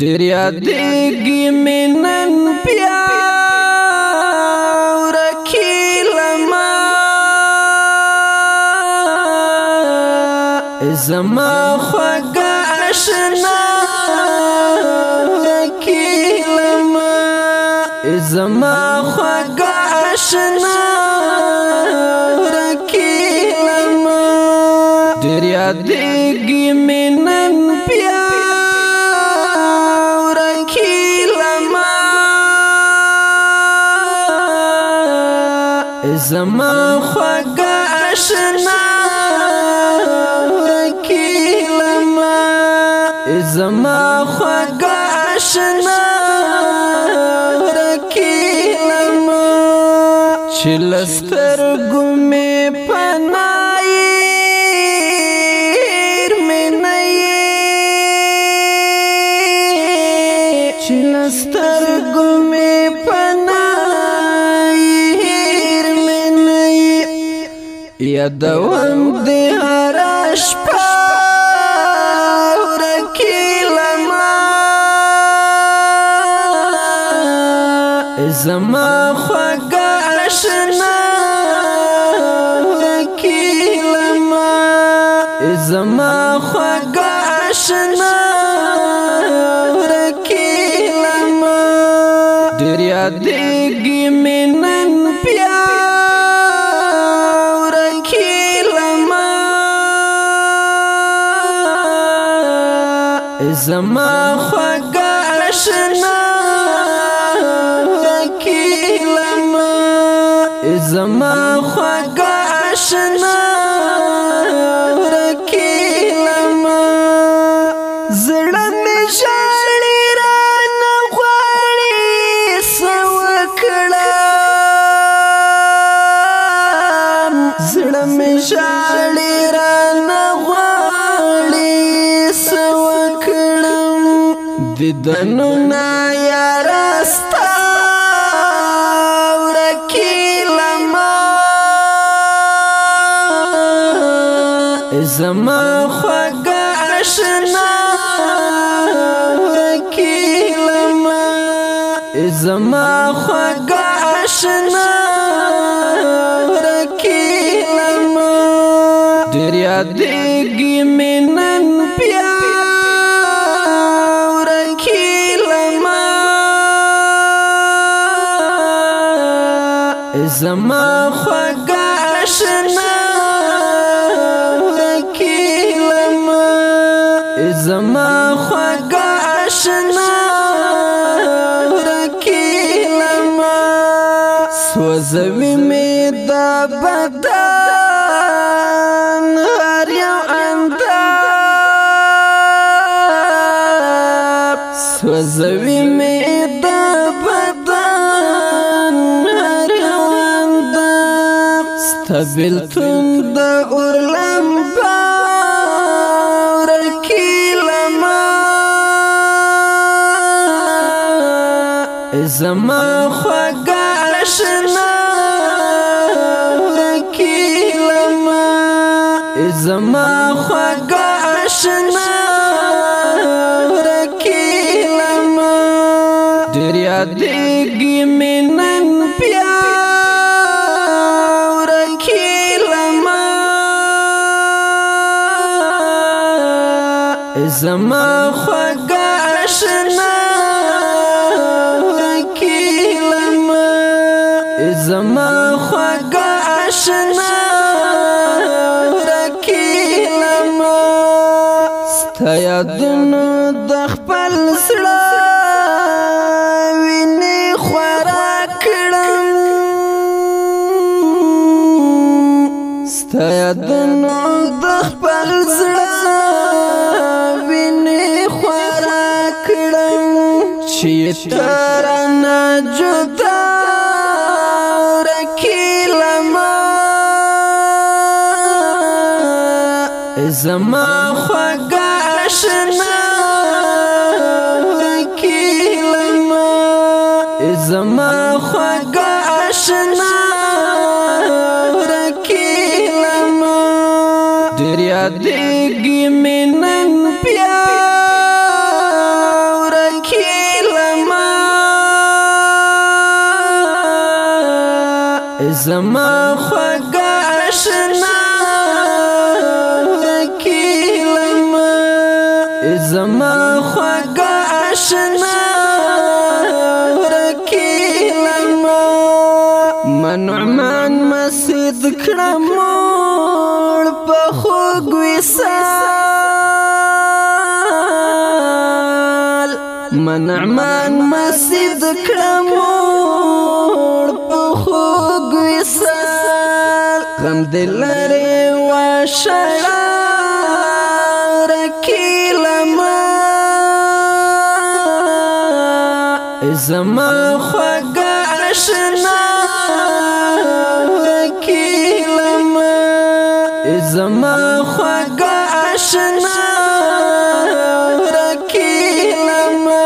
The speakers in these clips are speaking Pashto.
ډېر یادېږي مې نن بیا ورکې لمه زما خوږه اشنا ورکې لمه زما خوږه اشنا ورکې لمه ډېر یادېږي مې نن بیا زما خوږه اشنا ورکې لمه زما خوږه اشنا ورکې لمه چې له سترګو مې پناه هېر مې نه یې چې له سترګو مې پناه یادوم دې هره شپه ورکې لمه زما خوږه اشنا ورکې لمه زما خوږه اشنا ورکې لمه ډېر یادېږي مې نن بیا زما خوږه اشنا ورکې لمه زما خوږه اشنا ورکې لمه زړه مې ژاړي رانه غواړي څه وکړم زړه مې ژاړي رانه غواړي څه دیدنونه یاره ستا ورکې لمه زما خوږه اشنا ورکې لمه زما خوږه اشنا ورکې لمه ډېر یادېږي مې نن بیا زما خوږه اشنا ورکې لمه زما خوږه اشنا ورکې لمه سوځوي مې دا بدن هر یو اندام سوځوي مې دا تبلتون د اور لمبه ورکې لمه زما خوږه اشنا ورکې لمه زما خوږه اشنا ورکې لمه ډېر یادېږي مې نن بیا زما خوږه اشنا ورکې لمه زما خوږه اشنا ورکې لمه ستا یادونو د خپل زړه وینې خوره کړم ستا یادونو د خپل زړه چې ترانه جدا ورکې لمه زما خوږه اشنا ورکې لمه زما خوږه اشنا ورکې لمه ډېر یادېږي مې نن بیا زما خوږه آشنا ورکیلما زما خوږه آشنا ورکیلما منعمان مسجد کړه موړ په خوږ وصال منعمان مسجد کړه موړ په خوږ وصال غم دې لرې وشړه ورکیلما زما خوږه آشنا ورکیلما زما خوږه آشنا ورکیلما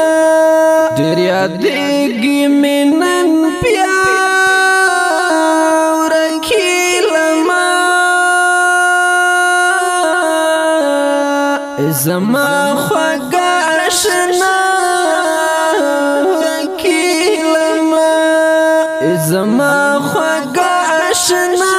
ډېر یادېږي مې نن بیا ورکیلما زما خوږه آشنا ورکیلما زما خوږه آشنا